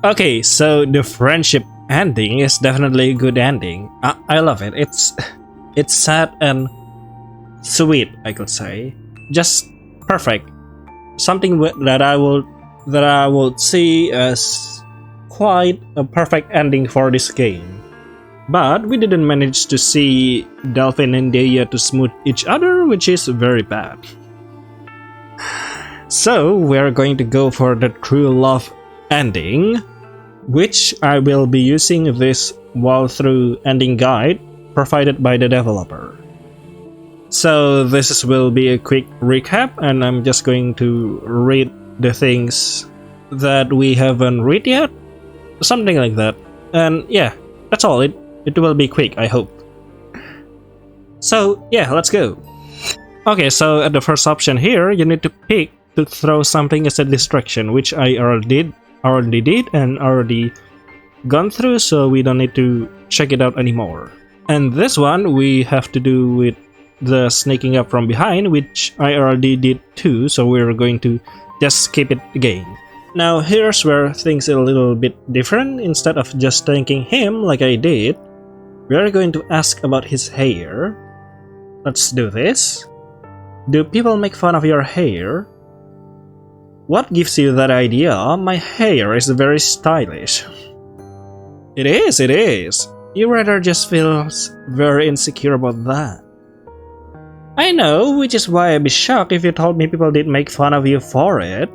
Okay, so the friendship ending is definitely a good ending. I love it. It's sad and sweet, I could say. Just perfect. Something that I would see as quite a perfect ending for this game. But we didn't manage to see Delphine and Deia to smooth each other, which is very bad. So we're going to go for the true love ending, which I will be using this walkthrough ending guide provided by the developer. So will be a quick recap, and I'm just going to read the things that we haven't read yet, something like that. And yeah, that's all. It will be quick, I hope. So yeah, let's go. Okay, so at the first option here, you need to pick to throw something as a distraction, which I already did and already gone through, so we don't need to check it out anymore. And this one we have to do with the sneaking up from behind, which I already did too, so we're going to just skip it again. Now here's where things are a little bit different. Instead of just thanking him like I did, we're going to ask about his hair. Let's do this. Do people make fun of your hair? What gives you that idea? My hair is very stylish. It is. You rather just feels very insecure about that. I know, which is why I'd be shocked if you told me people did make fun of you for it.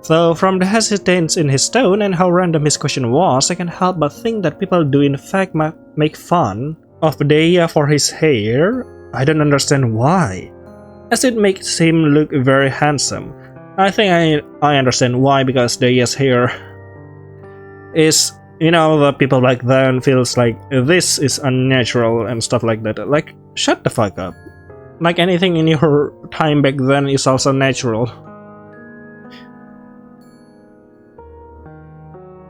So from the hesitance in his tone and how random his question was, I can't help but think that people do in fact make fun of Deia for his hair. I don't understand why, as it makes him look very handsome. I think I understand why, because Deia's hair is, the people back then feels like this is unnatural and stuff like that. Like, shut the fuck up. Like anything in your time back then is also natural.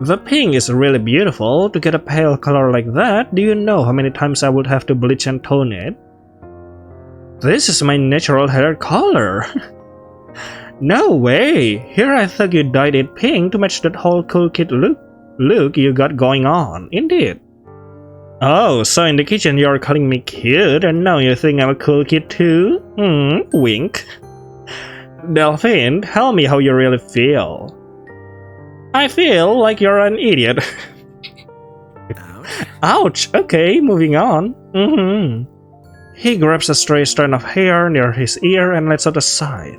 The pink is really beautiful. To get a pale color like that, do you know how many times I would have to bleach and tone it? This is my natural hair color. No way! Here I thought you dyed it pink to match that whole cool kid look you got going on. Indeed. Oh, so in the kitchen you're calling me cute, and now you think I'm a cool kid too? Wink. Delphine, tell me how you really feel. I feel like you're an idiot. Ouch! Okay, moving on. He grabs a stray strand of hair near his ear and lets out a sigh.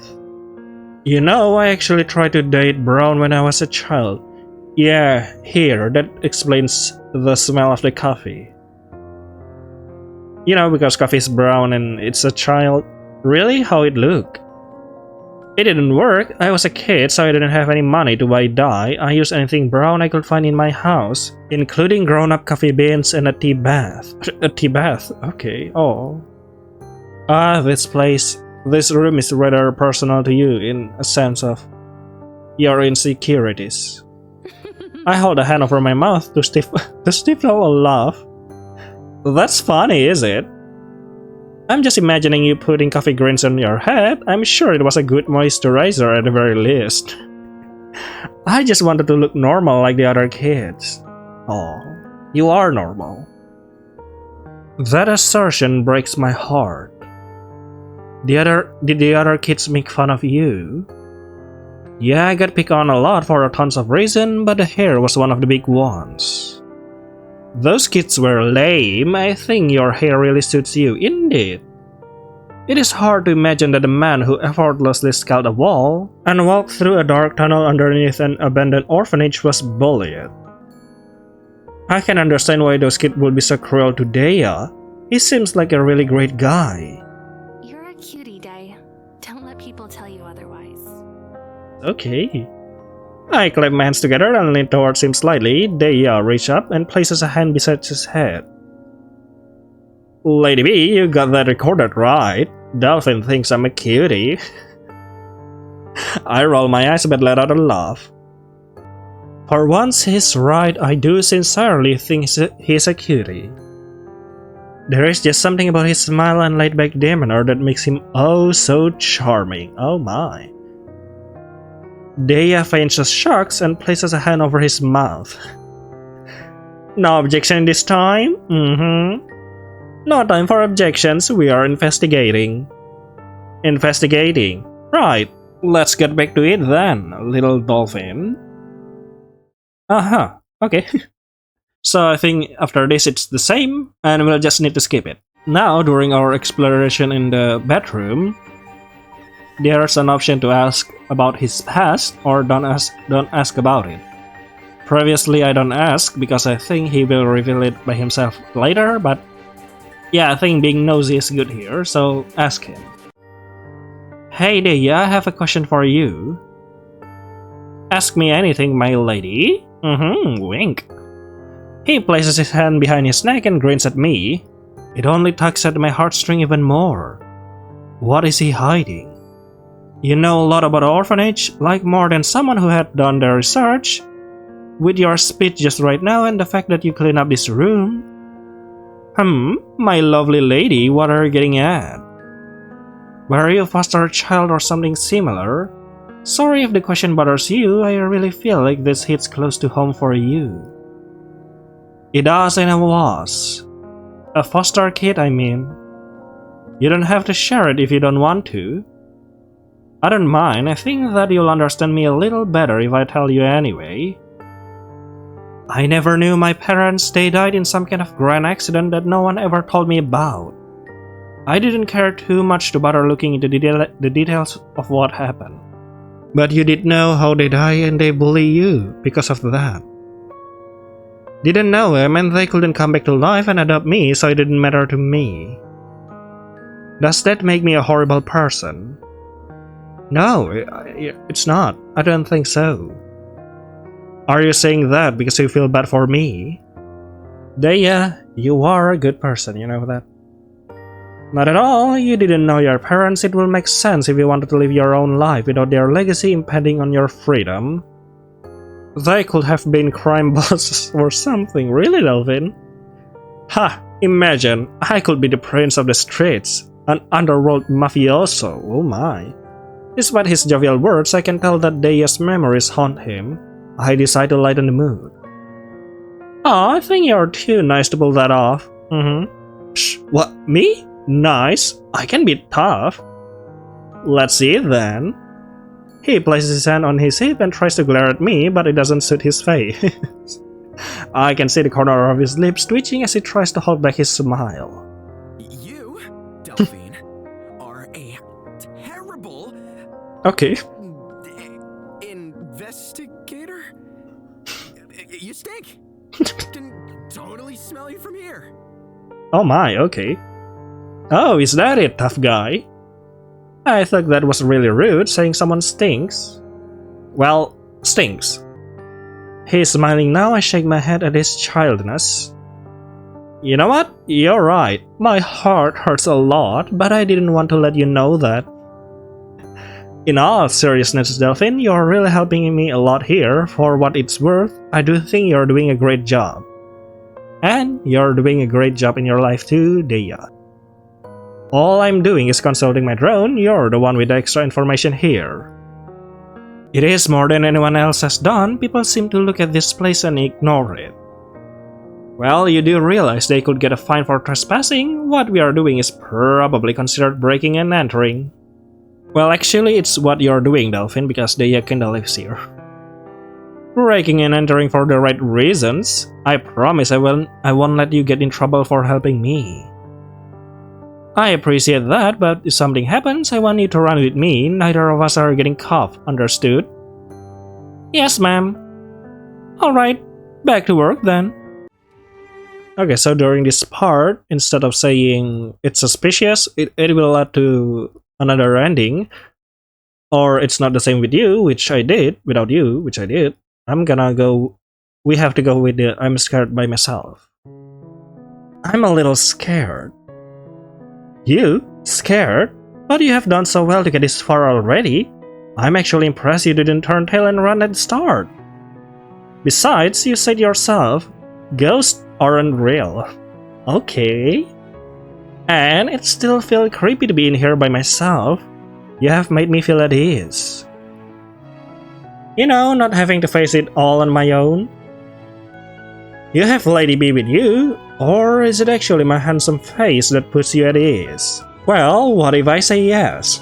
I actually tried to dye it brown when I was a child. Yeah, here, that explains the smell of the coffee. Because coffee is brown and it's a child. Really? How it look? It didn't work. I was a kid, so I didn't have any money to buy dye. I used anything brown I could find in my house, including grown-up coffee beans and a tea bath. A tea bath? Okay, oh. This room is rather personal to you in a sense of your insecurities. I hold a hand over my mouth to stifle a laugh. That's funny, is it? I'm just imagining you putting coffee grains on your head. I'm sure it was a good moisturizer at the very least. I just wanted to look normal like the other kids. Oh, you are normal. That assertion breaks my heart. Did the other kids make fun of you? Yeah, I got picked on a lot for tons of reasons, but the hair was one of the big ones. Those kids were lame. I think your hair really suits you, indeed. It is hard to imagine that a man who effortlessly scaled a wall and walked through a dark tunnel underneath an abandoned orphanage was bullied. I can understand why those kids would be so cruel to Deia. He seems like a really great guy. You're a cutie, Day. Don't let people tell you otherwise. Okay. I clap my hands together and lean towards him slightly. Deia reaches up and places a hand beside his head. Lady B, you got that recorded right. Delphine thinks I'm a cutie. I roll my eyes but let out a laugh. For once he's right, I do sincerely think he's a cutie. There is just something about his smile and laid-back demeanor that makes him oh so charming. Oh my. Deya feigns shocks and places a hand over his mouth. No objection this time? No time for objections, we are investigating. Investigating. Right, let's get back to it then, little dolphin. Okay. So I think after this it's the same, and we'll just need to skip it. Now, during our exploration in the bedroom, there's an option to ask about his past or don't ask about it. Previously I don't ask because I think he will reveal it by himself later, but yeah, I think being nosy is good here, so ask him. Hey Deya, I have a question for you. Ask me anything, my lady. Wink. He places his hand behind his neck and grins at me. It only tugs at my heartstring even more. What is he hiding? You know a lot about orphanage, like more than someone who had done their research. With your speech just right now and the fact that you clean up this room. My lovely lady, what are you getting at? Were you a foster child or something similar? Sorry if the question bothers you, I really feel like this hits close to home for you. It does, and I was. A foster kid, I mean. You don't have to share it if you don't want to. I don't mind, I think that you'll understand me a little better if I tell you anyway. I never knew my parents, they died in some kind of grand accident that no one ever told me about. I didn't care too much to bother looking into the details of what happened. But you did know how they died and they bully you because of that. Didn't know him and they couldn't come back to life and adopt me, so it didn't matter to me. Does that make me a horrible person? No, it's not. I don't think so. Are you saying that because you feel bad for me? Deya, you are a good person, you know that? Not at all. You didn't know your parents. It will make sense if you wanted to live your own life without their legacy impeding on your freedom. They could have been crime bosses or something, really, Delphine? Ha! Imagine, I could be the prince of the streets, an underworld mafioso, oh my. Despite his jovial words, I can tell that Deya's memories haunt him. I decide to lighten the mood. Oh, I think you're too nice to pull that off. Shh, what, me? Nice? I can be tough. Let's see it then. He places his hand on his hip and tries to glare at me, but it doesn't suit his face. I can see the corner of his lips twitching as he tries to hold back his smile. You, Delphine, are a terrible... Okay. Investigator? You stink! Can totally smell you from here. Oh my, okay. Oh, is that it, tough guy? I thought that was really rude, saying someone stinks. Well, stinks. He's smiling now. I shake my head at his childness. You know what? You're right. My heart hurts a lot, but I didn't want to let you know that. In all seriousness, Delphine, you're really helping me a lot here. For what it's worth, I do think you're doing a great job. And you're doing a great job in your life too, Deya. All I'm doing is consulting my drone. You're the one with the extra information here. It is more than anyone else has done. People seem to look at this place and ignore it. Well, you do realize they could get a fine for trespassing. What we are doing is probably considered breaking and entering. Well, actually, it's what you're doing, Delphine, because Deya kinda lives here. Breaking and entering for the right reasons. I promise I won't let you get in trouble for helping me. I appreciate that, but if something happens, I want you to run with me. Neither of us are getting caught, understood? Yes, ma'am. Alright, back to work then. Okay, so during this part, instead of saying it's suspicious, it will lead to another ending. Or it's not the same with you, which I did, without you, which I did. We have to go with the I'm scared by myself. I'm a little scared. You? Scared? But you have done so well to get this far already. I'm actually impressed you didn't turn tail and run at the start. Besides, you said yourself, ghosts aren't real. Okay. And it still feels creepy to be in here by myself. You have made me feel at ease. You know, not having to face it all on my own. You have Lady B with you, or is it actually my handsome face that puts you at ease? Well, what if I say yes?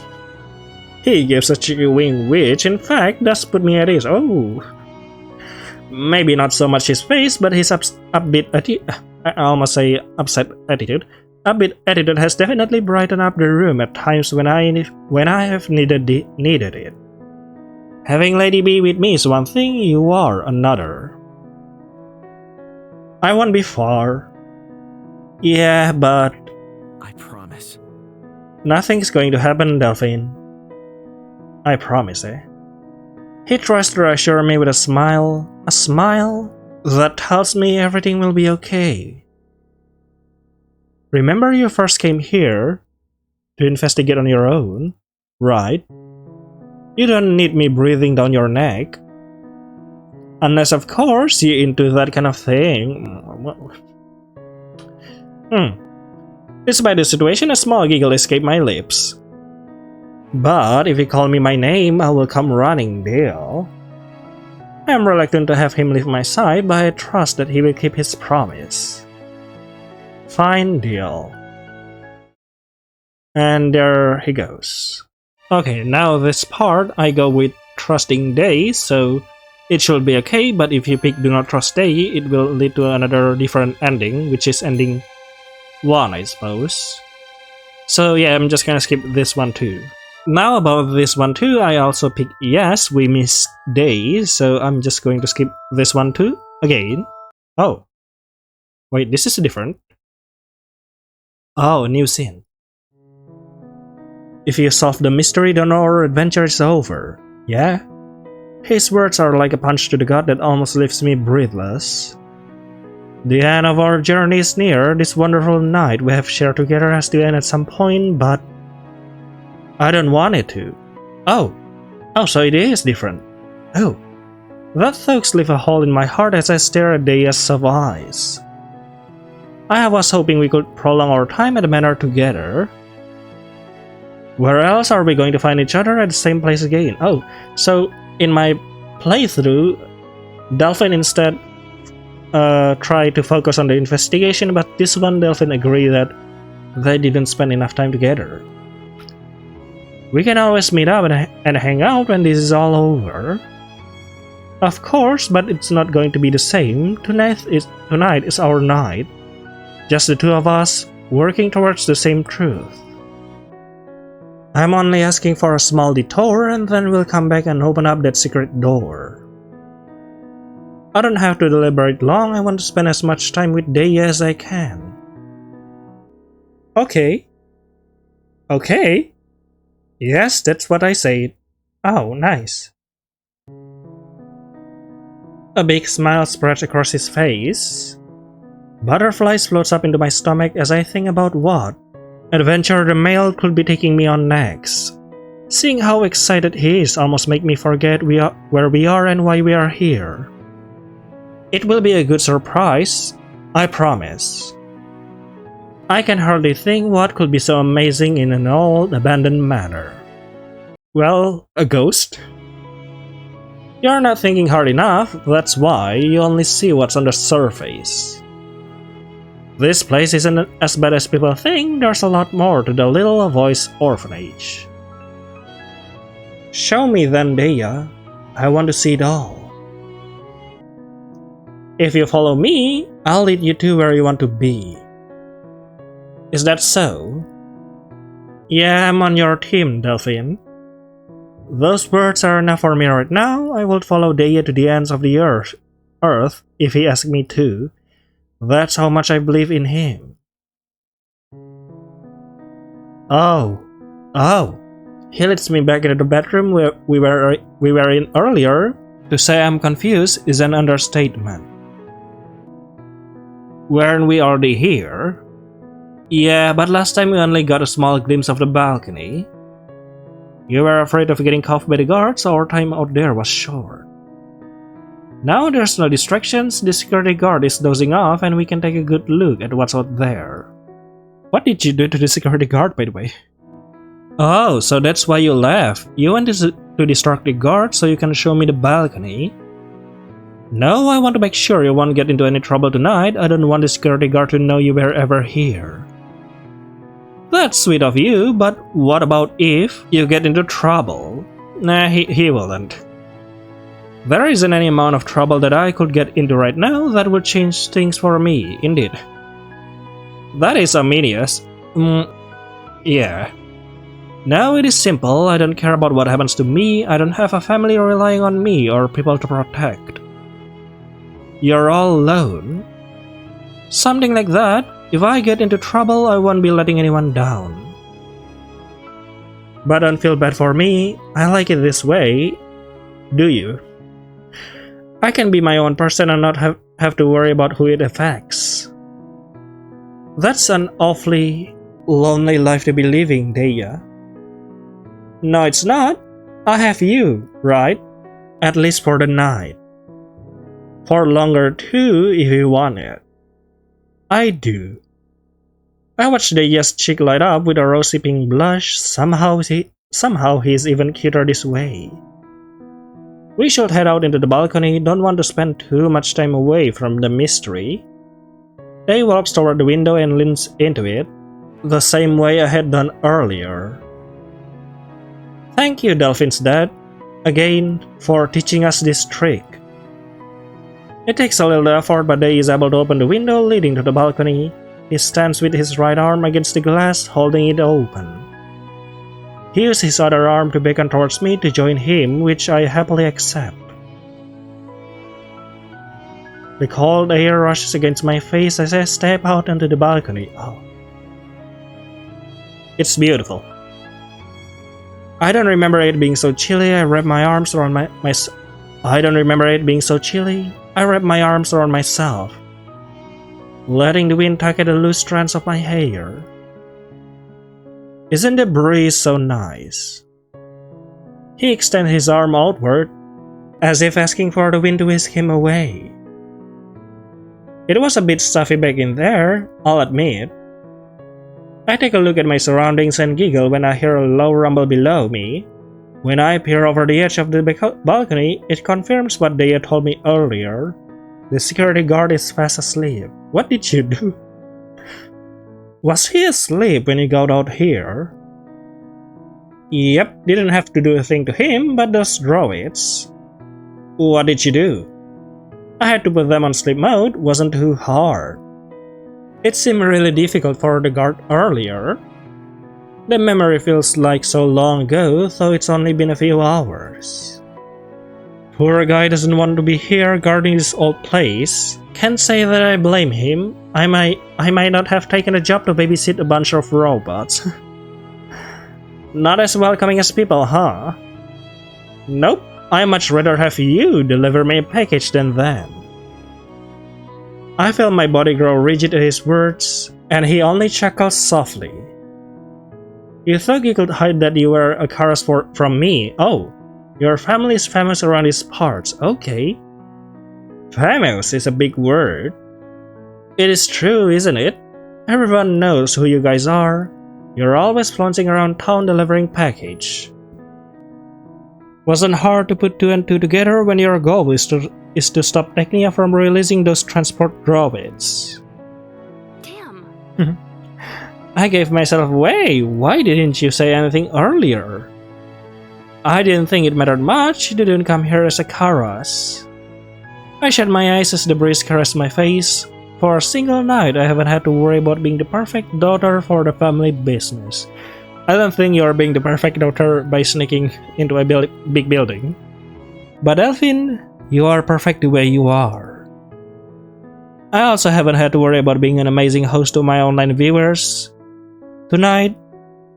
He gives a cheeky wink which, in fact, does put me at ease. Oh. Maybe not so much his face, but his upbeat attitude. Upbeat attitude has definitely brightened up the room at times when I have needed it. Having Lady B with me is one thing, you are another. I won't be far. Yeah, but I promise. nothing's going to happen, Delphine. I promise, eh? He tries to reassure me with a smile that tells me everything will be okay. Remember you first came here to investigate on your own, right? You don't need me breathing down your neck. Unless, of course, you're into that kind of thing. Despite the situation, a small giggle escaped my lips. But if you call me my name, I will come running, deal. I am reluctant to have him leave my side, but I trust that he will keep his promise. Fine, deal. And there he goes. Okay, now this part, I go with trusting Day, so it should be okay, but if you pick do not trust Day, it will lead to another different ending, which is ending 1, I suppose. So yeah, I'm just gonna skip this one too. Now about this one too, I also pick yes, we missed Day, so I'm just going to skip this one too, again. Oh. Wait, this is different. Oh, a new scene. If you solve the mystery, then our adventure is over. Yeah? His words are like a punch to the gut that almost leaves me breathless. The end of our journey is near. This wonderful night we have shared together has to end at some point, but I don't want it to. Oh, so it is different. Oh, that thoughts leave a hole in my heart as I stare at Deya's soft eyes. I was hoping we could prolong our time at the manor together. Where else are we going to find each other at the same place again? Oh, so in my playthrough, Delphine instead tried to focus on the investigation, but this one Delphine agreed that they didn't spend enough time together. We can always meet up and hang out when this is all over. Of course, but it's not going to be the same. Tonight is our night. Just the two of us, working towards the same truth. I'm only asking for a small detour and then we'll come back and open up that secret door. I don't have to deliberate long, I want to spend as much time with Deya as I can. Okay. Okay. Yes, that's what I said. Oh, nice. A big smile spreads across his face. Butterflies floats up into my stomach as I think about what adventure the male could be taking me on next. Seeing how excited he is almost make me forget where we are and why we are here. It will be a good surprise, I promise. I can hardly think what could be so amazing in an old, abandoned manor. Well, a ghost? You're not thinking hard enough, that's why you only see what's on the surface. This place isn't as bad as people think, there's a lot more to the Little Voice Orphanage. Show me then, Deya. I want to see it all. If you follow me, I'll lead you to where you want to be. Is that so? Yeah, I'm on your team, Delphine. Those words are enough for me right now. I will follow Deya to the ends of the earth if he asks me to. That's how much I believe in him. Oh. He leads me back into the bedroom where we were in earlier. To say I'm confused is an understatement. Weren't we already here? Yeah, but last time we only got a small glimpse of the balcony. You were afraid of getting caught by the guards, so our time out there was short. Now there's no distractions, the security guard is dozing off and we can take a good look at what's out there. What did you do to the security guard, by the way? Oh, so that's why you left. You went to distract the guard so you can show me the balcony? No, I want to make sure you won't get into any trouble tonight. I don't want the security guard to know you were ever here. That's sweet of you, but what about if you get into trouble? Nah, he wouldn't. There isn't any amount of trouble that I could get into right now that would change things for me, indeed. That is ominous. Yeah. Now it is simple. I don't care about what happens to me. I don't have a family relying on me or people to protect. You're all alone. Something like that. If I get into trouble, I won't be letting anyone down. But don't feel bad for me. I like it this way. Do you? I can be my own person and not have to worry about who it affects. That's an awfully lonely life to be living, Deya. No, it's not. I have you, right? At least for the night. For longer too, if you want it. I do. I watched Deya's cheek light up with a rosy pink blush. Somehow he's even cuter this way. We should head out into the balcony. Don't want to spend too much time away from the mystery. They walks toward the window and leans into it, the same way I had done earlier. Thank you, Delphine's dad, again, for teaching us this trick. It takes a little effort, but Day is able to open the window leading to the balcony. He stands with his right arm against the glass, holding it open. He uses his other arm to beckon towards me to join him, which I happily accept. The cold air rushes against my face as I step out onto the balcony. Oh. It's beautiful. I don't remember it being so chilly. I wrap my arms around I don't remember it being so chilly. I wrap my arms around myself, letting the wind tug at the loose strands of my hair. Isn't the breeze so nice? He extends his arm outward, as if asking for the wind to whisk him away. It was a bit stuffy back in there, I'll admit. I take a look at my surroundings and giggle when I hear a low rumble below me. When I peer over the edge of the balcony, it confirms what they had told me earlier. The security guard is fast asleep. What did you do? Was he asleep when he got out here? Yep, didn't have to do a thing to him, but those droids. What did you do? I had to put them on sleep mode, wasn't too hard. It seemed really difficult for the guard earlier. The memory feels like so long ago, though it's only been a few hours. Poor guy doesn't want to be here guarding this old place. Can't say that I blame him. I might not have taken a job to babysit a bunch of robots. Not as welcoming as people, huh? Nope, I'd much rather have you deliver me a package than them. I felt my body grow rigid at his words, and he only chuckles softly. You thought you could hide that you were a Karas from me. Oh, your family is famous around these parts. Okay. Famous is a big word. It is true, isn't it? Everyone knows who you guys are. You're always flaunting around town delivering package. Wasn't hard to put two and two together when your goal is to stop Technia from releasing those transport droids. Damn. I gave myself away. Why didn't you say anything earlier? I didn't think it mattered much. You didn't come here as a Karas. I shut my eyes as the breeze caressed my face. For a single night, I haven't had to worry about being the perfect daughter for the family business. I don't think you're being the perfect daughter by sneaking into a big building. But Delphine, you are perfect the way you are. I also haven't had to worry about being an amazing host to my online viewers. Tonight,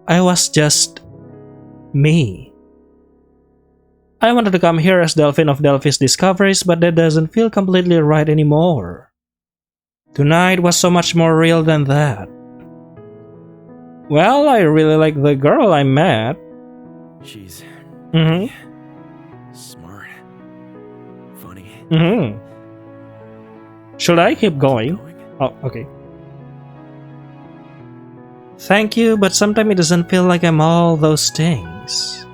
I was just me. I wanted to come here as Delphine of Delphi's Discoveries, but that doesn't feel completely right anymore. Tonight was so much more real than that. Well, I really like the girl I met. She's smart, funny. Should I keep going? Oh, okay. Thank you, but sometimes it doesn't feel like I'm all those things.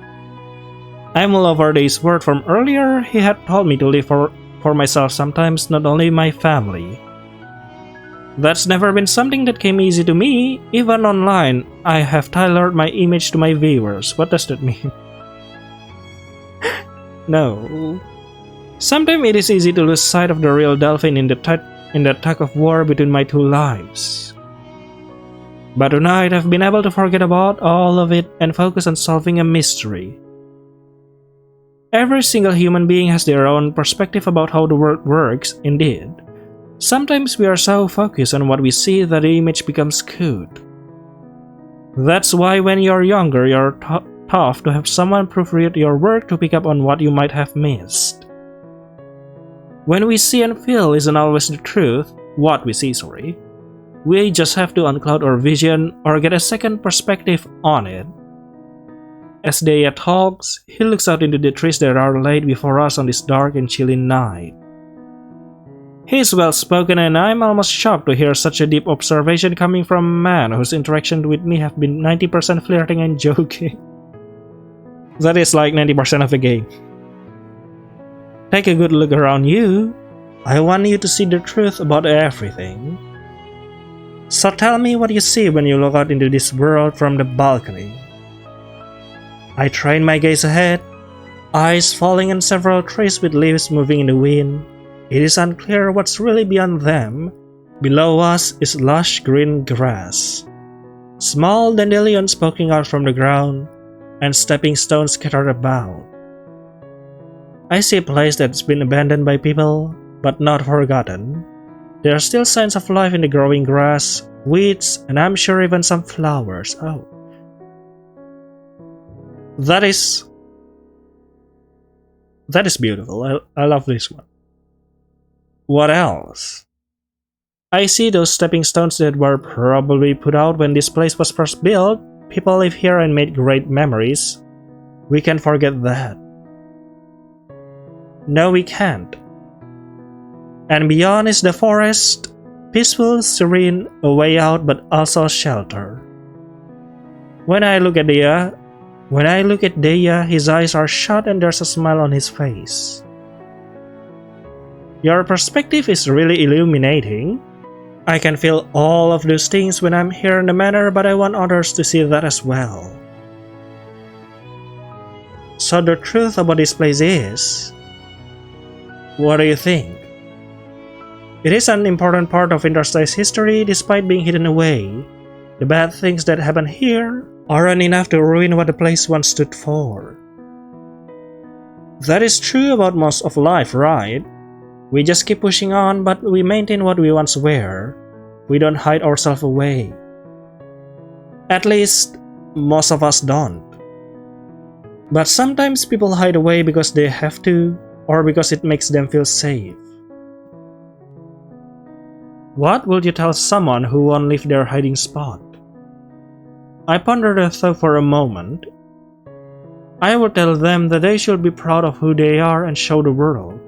I mull over this word from earlier. He had told me to live for myself sometimes, not only my family. That's never been something that came easy to me. Even online, I have tailored my image to my viewers. What does that mean? No. Sometimes it is easy to lose sight of the real Delphine in the tug of war between my two lives. But tonight I've been able to forget about all of it and focus on solving a mystery. Every single human being has their own perspective about how the world works, indeed. Sometimes we are so focused on what we see that the image becomes skewed. That's why when you're younger, you're tough to have someone proofread your work to pick up on what you might have missed. When we see and feel isn't always the truth, what we see, we just have to uncloud our vision or get a second perspective on it. As Deya talks, he looks out into the trees that are laid before us on this dark and chilly night. He is well spoken, and I'm almost shocked to hear such a deep observation coming from a man whose interactions with me have been 90% flirting and joking. That is like 90% of the game. Take a good look around you. I want you to see the truth about everything. So tell me what you see when you look out into this world from the balcony. I train my gaze ahead, eyes falling on several trees with leaves moving in the wind. It is unclear what's really beyond them. Below us is lush green grass, small dandelions poking out from the ground, and stepping stones scattered about. I see a place that's been abandoned by people, but not forgotten. There are still signs of life in the growing grass, weeds, and I'm sure even some flowers. Oh. That is beautiful. I love this one. What else? I see those stepping stones that were probably put out when this place was first built. People live here and made great memories. We can't forget that. No, we can't. And beyond is the forest, peaceful, serene, a way out but also shelter. When I look at Deya, his eyes are shut and there's a smile on his face. Your perspective is really illuminating. I can feel all of those things when I'm here in the manor, but I want others to see that as well. So the truth about this place is... What do you think? It is an important part of Interstate's history despite being hidden away. The bad things that happen here aren't enough to ruin what the place once stood for. That is true about most of life, right? We just keep pushing on, but we maintain what we once were. We don't hide ourselves away. At least, most of us don't. But sometimes people hide away because they have to, or because it makes them feel safe. What would you tell someone who won't leave their hiding spot? I pondered the thought for a moment. I would tell them that they should be proud of who they are and show the world.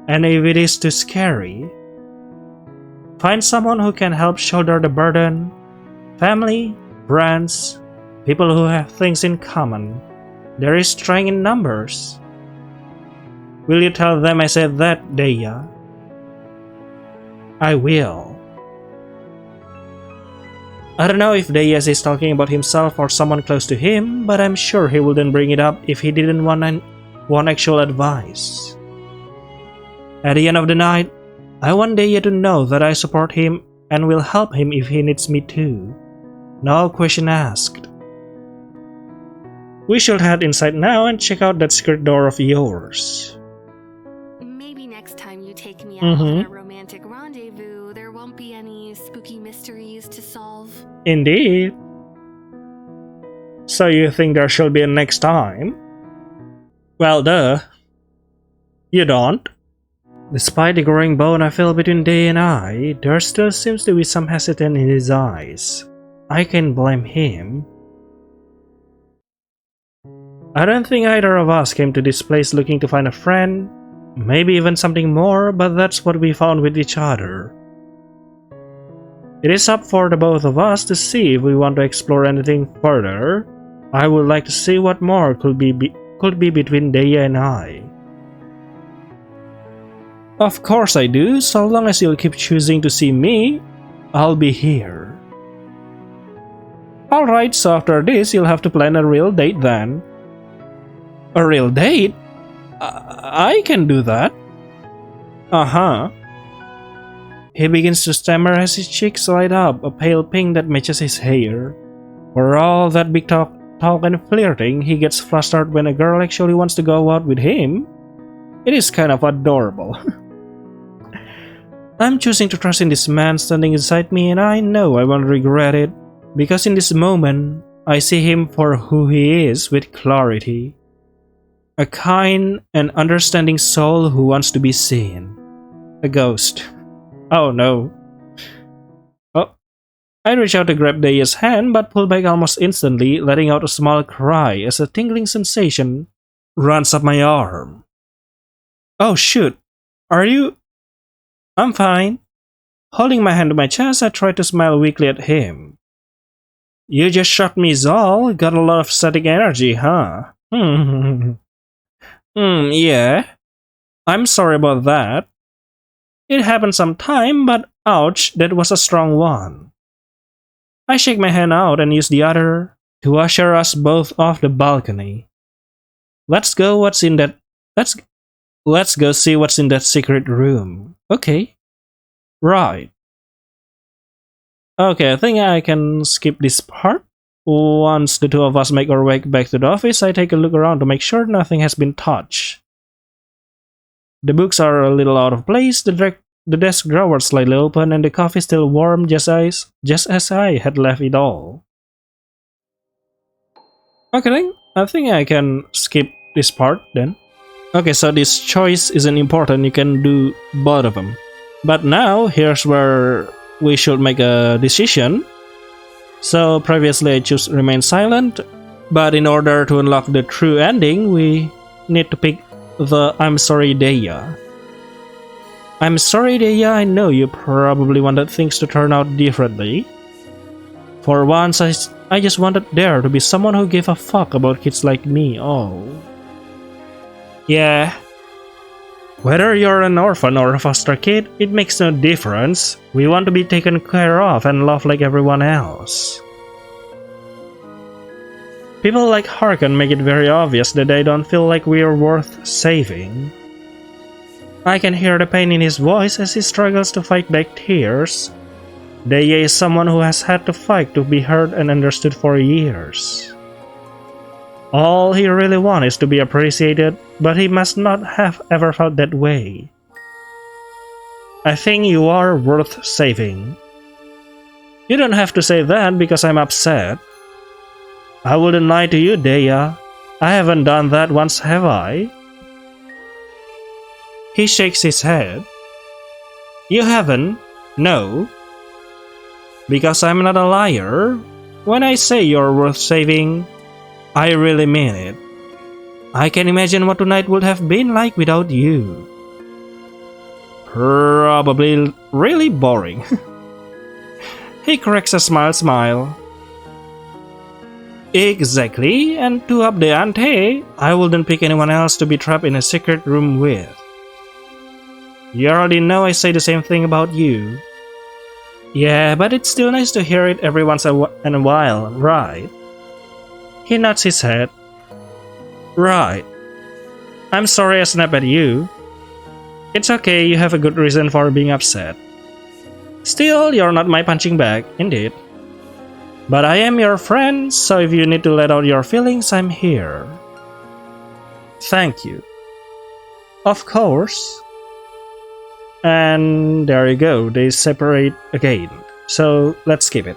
And if it is too scary, find someone who can help shoulder the burden. Family, friends, people who have things in common. There is strength in numbers. Will you tell them I said that, Deya? I will. I don't know if Deya is talking about himself or someone close to him, but I'm sure he wouldn't bring it up if he didn't want actual advice. At the end of the night, I want Deya to know that I support him and will help him if he needs me to. No question asked. We should head inside now and check out that secret door of yours. Maybe next time you take me out on a romantic rendezvous, there won't be any spooky mysteries to solve. Indeed. So you think there should be a next time? Well, duh. You don't? Despite the growing bond I feel between Deya and I, there still seems to be some hesitance in his eyes. I can't blame him. I don't think either of us came to this place looking to find a friend, maybe even something more, but that's what we found with each other. It is up for the both of us to see if we want to explore anything further. I would like to see what more could be between Deya and I. Of course I do, so long as you'll keep choosing to see me, I'll be here. Alright, so after this, you'll have to plan a real date then. A real date? I can do that. Uh-huh. He begins to stammer as his cheeks light up, a pale pink that matches his hair. For all that big talk and flirting, he gets flustered when a girl actually wants to go out with him. It is kind of adorable. I'm choosing to trust in this man standing beside me, and I know I won't regret it, because in this moment, I see him for who he is with clarity. A kind and understanding soul who wants to be seen. A ghost. Oh no. Oh. I reach out to grab Deya's hand, but pull back almost instantly, letting out a small cry as a tingling sensation runs up my arm. Oh shoot. Are you... I'm fine. Holding my hand to my chest, I try to smile weakly at him. You just shocked me, Zal. Got a lot of static energy, huh? Yeah. I'm sorry about that. It happened sometime, but ouch, that was a strong one. I shake my hand out and use the other to usher us both off the balcony. Let's go see what's in that secret room. Okay. Right. Okay, I think I can skip this part. Once the two of us make our way back to the office, I take a look around to make sure nothing has been touched. The books are a little out of place, the desk drawer slightly open, and the coffee still warm just as I had left it all. Okay, I think I can skip this part then. Okay, so this choice isn't important, you can do both of them. But now, here's where we should make a decision. So previously I chose remain silent, but in order to unlock the true ending, we need to pick the I'm sorry Deya. I'm sorry Deya, I know you probably wanted things to turn out differently. For once, I just wanted there to be someone who gave a fuck about kids like me, oh. Yeah. Whether you're an orphan or a foster kid, it makes no difference. We want to be taken care of and loved like everyone else. People like Harken make it very obvious that they don't feel like we are worth saving. I can hear the pain in his voice as he struggles to fight back tears. Deya is someone who has had to fight to be heard and understood for years. All he really wants is to be appreciated, but he must not have ever felt that way. I think you are worth saving. You don't have to say that because I'm upset. I wouldn't lie to you, Deya. I haven't done that once, have I? He shakes his head. You haven't? No. Because I'm not a liar. When I say you're worth saving, I really mean it. I can imagine what tonight would have been like without you. Probably really boring. He cracks a smile. Exactly, and to up the ante, I wouldn't pick anyone else to be trapped in a secret room with. You already know I say the same thing about you. Yeah, but it's still nice to hear it every once in a while, right? He nods his head. Right. I'm sorry I snapped at you. It's okay, you have a good reason for being upset. Still, you're not my punching bag, indeed. But I am your friend, so if you need to let out your feelings, I'm here. Thank you. Of course. And there you go, they separate again. So let's skip it.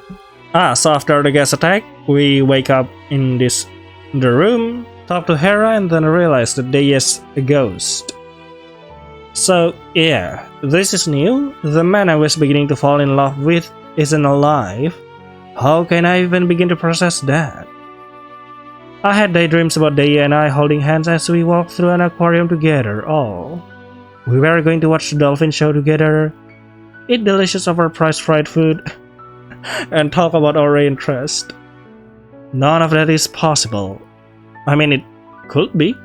So after the gas attack, we wake up in the room, talk to Hera, and then realize that Deya is a ghost. So yeah, this is new. The man I was beginning to fall in love with isn't alive. How can I even begin to process that? I had daydreams about Deya and I holding hands as we walked through an aquarium together. Oh, we were going to watch the dolphin show together, eat delicious overpriced fried food, and talk about our interest. None of that is possible. I mean, it could be.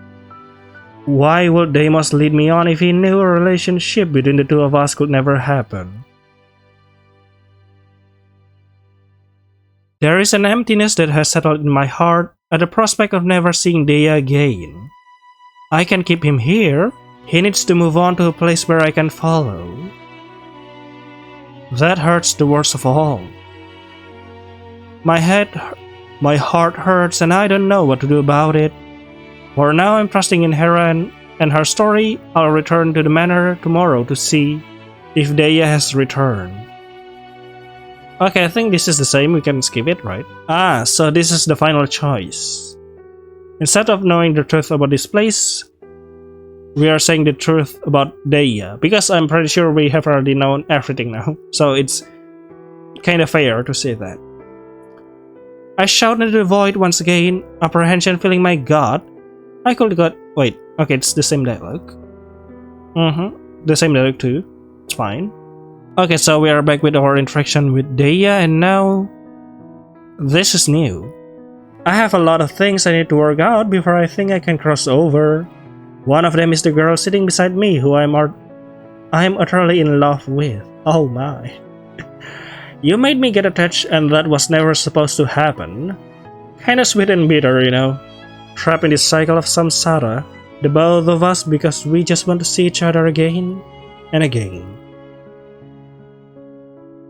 Why would Deimos lead me on if he knew a relationship between the two of us could never happen? There is an emptiness that has settled in my heart at the prospect of never seeing Deya again. I can keep him here. He needs to move on to a place where I can follow. That hurts the worst of all. My heart hurts and I don't know what to do about it. For now I'm trusting in Hera and her story. I'll return to the manor tomorrow to see if Deya has returned. Okay, I think this is the same, we can skip it, right? So this is the final choice. Instead of knowing the truth about this place, we are saying the truth about Deya, because I'm pretty sure we have already known everything now, so it's kinda fair to say that. I shouted into the void once again, apprehension filling my gut. I could got. Wait, okay, it's the same dialogue. The same dialogue too. It's fine. Okay, so we are back with our interaction with Deya, and now this is new. I have a lot of things I need to work out before I think I can cross over. One of them is the girl sitting beside me who I'm utterly in love with. Oh my. You made me get attached and that was never supposed to happen. Kinda sweet and bitter, you know. Trapped in this cycle of samsara, the both of us, because we just want to see each other again and again.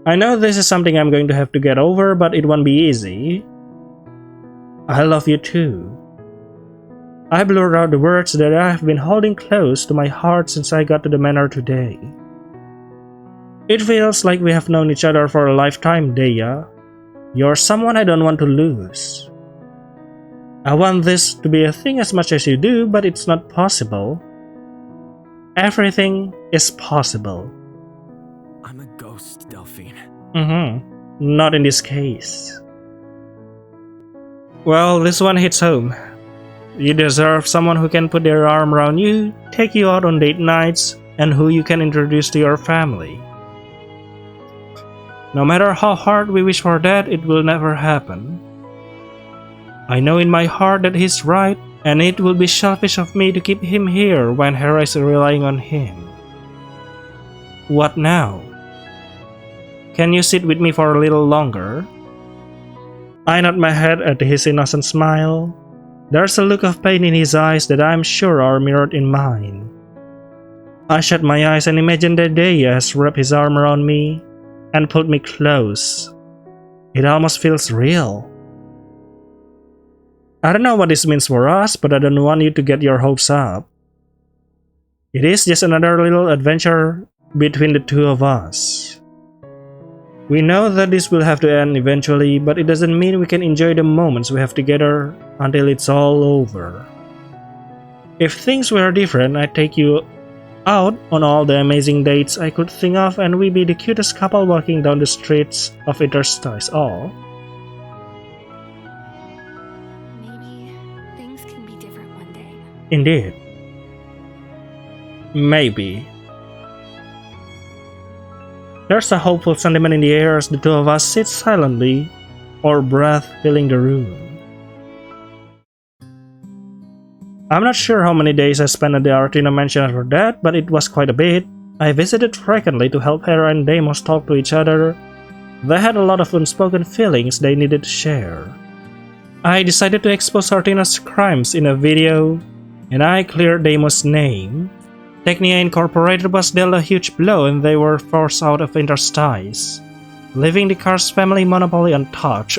I know this is something I'm going to have to get over, but it won't be easy. I love you too. I blurred out the words that I have been holding close to my heart since I got to the manor today. It feels like we have known each other for a lifetime, Deya. You're someone I don't want to lose. I want this to be a thing as much as you do, but it's not possible. Everything is possible. I'm a ghost, Delphine. Not in this case. Well, this one hits home. You deserve someone who can put their arm around you, take you out on date nights, and who you can introduce to your family. No matter how hard we wish for that, it will never happen. I know in my heart that he's right, and it will be selfish of me to keep him here when Hera is relying on him. What now? Can you sit with me for a little longer? I nod my head at his innocent smile. There's a look of pain in his eyes that I'm sure are mirrored in mine. I shut my eyes and imagine that Deya has wrapped his arm around me and pulled me close. It almost feels real. I don't know what this means for us, but I don't want you to get your hopes up. It is just another little adventure between the two of us. We know that this will have to end eventually, but it doesn't mean we can enjoy the moments we have together until it's all over. If things were different, I'd take you out on all the amazing dates I could think of and we'd be the cutest couple walking down the streets of interstice. Oh. Maybe things can be different one day. Indeed. Maybe. There's a hopeful sentiment in the air as the two of us sit silently, our breath filling the room. I'm not sure how many days I spent at the Artina mansion after that, but it was quite a bit. I visited frequently to help Hera and Deimos talk to each other. They had a lot of unspoken feelings they needed to share. I decided to expose Artina's crimes in a video, and I cleared Deimos' name. Technia Incorporated was dealt a huge blow and they were forced out of interstice, leaving the Kars family monopoly untouched.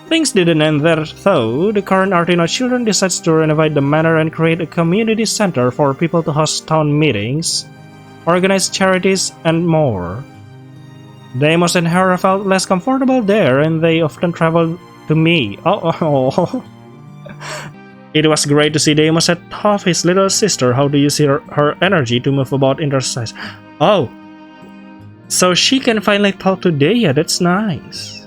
Things didn't end there though. The current Artino children decides to renovate the manor and create a community center for people to host town meetings, organize charities, and more. Deimos and Hera felt less comfortable there and they often traveled to me. It was great to see Deimos set off his little sister. How do you see her energy to move about interstice? Oh, so she can finally talk to Deya, that's nice.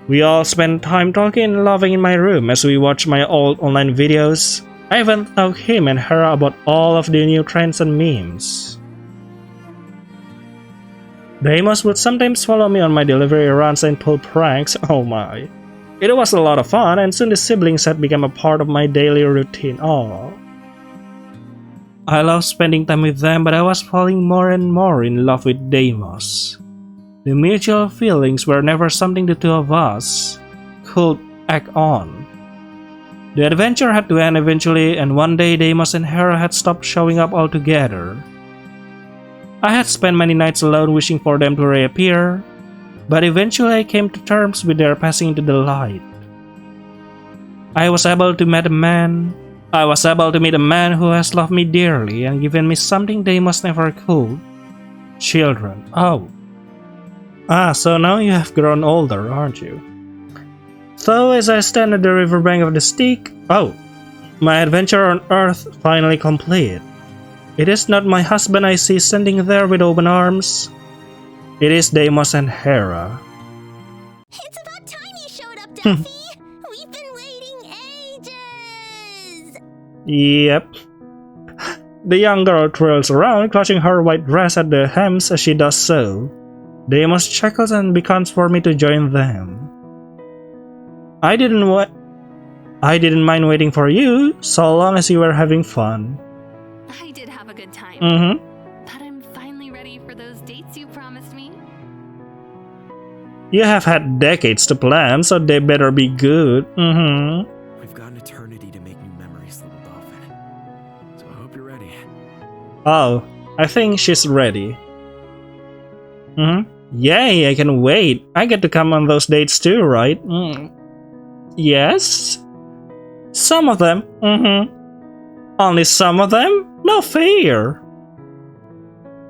We all spent time talking and laughing in my room as we watched my old online videos. I even taught him and Hera about all of the new trends and memes. Deimos would sometimes follow me on my delivery runs and pull pranks. Oh my. It was a lot of fun, and soon the siblings had become a part of my daily routine. Oh, I love spending time with them, but I was falling more and more in love with Deimos. The mutual feelings were never something the two of us could act on. The adventure had to end eventually, and one day Deimos and Hera had stopped showing up altogether. I had spent many nights alone wishing for them to reappear, but eventually I came to terms with their passing into the light. I was able to meet a man who has loved me dearly and given me something Deimos never could. Children. Oh. So now you have grown older, aren't you? So as I stand at the riverbank of the Styx, my adventure on Earth finally complete. It is not my husband I see standing there with open arms. It is Deimos and Hera. It's about time you showed up, Delphine! We've been waiting ages! Yep. The young girl twirls around, clutching her white dress at the hems as she does so. Deimos chuckles and beckons for me to join them. I didn't mind waiting for you, so long as you were having fun. I did have a good time. But I'm finally ready for those dates you promised me. You have had decades to plan, so they better be good. We've got an eternity to make new memories, little Dolphin. So I hope you're ready. Oh, I think she's ready. Yay, I can wait. I get to come on those dates too, right? Yes? Some of them. Only some of them? No fear.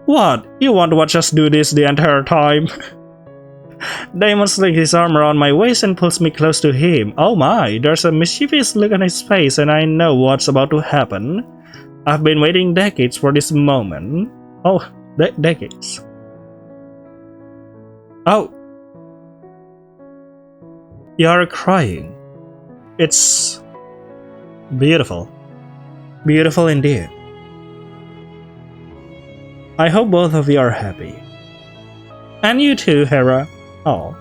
What? You want to watch us do this the entire time? Deimos slings his arm around my waist and pulls me close to him. Oh my, there's a mischievous look on his face and I know what's about to happen. I've been waiting decades for this moment. Oh, decades. Oh. You're crying. It's beautiful. Beautiful indeed. I hope both of you are happy. And you too, Hera. Oh.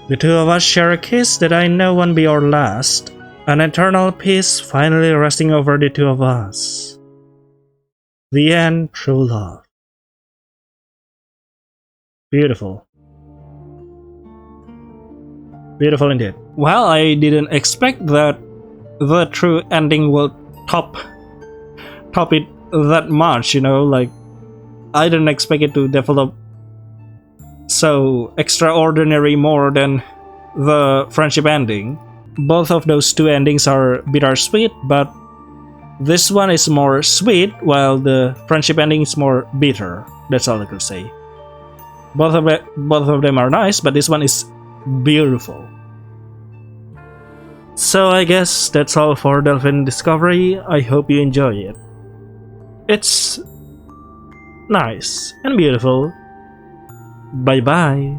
The two of us share a kiss that I know won't be our last. An eternal peace finally resting over the two of us. The end, true love. Beautiful. Beautiful indeed. Well, I didn't expect that the true ending will top it that much, you know, like I didn't expect it to develop so extraordinary more than the friendship ending. Both of those two endings are bittersweet, but this one is more sweet while the friendship ending is more bitter. That's all I could say. Both of them are nice, but this one is beautiful. So I guess that's all for Delphine Discovery. I hope you enjoy it. It's nice and beautiful. Bye bye.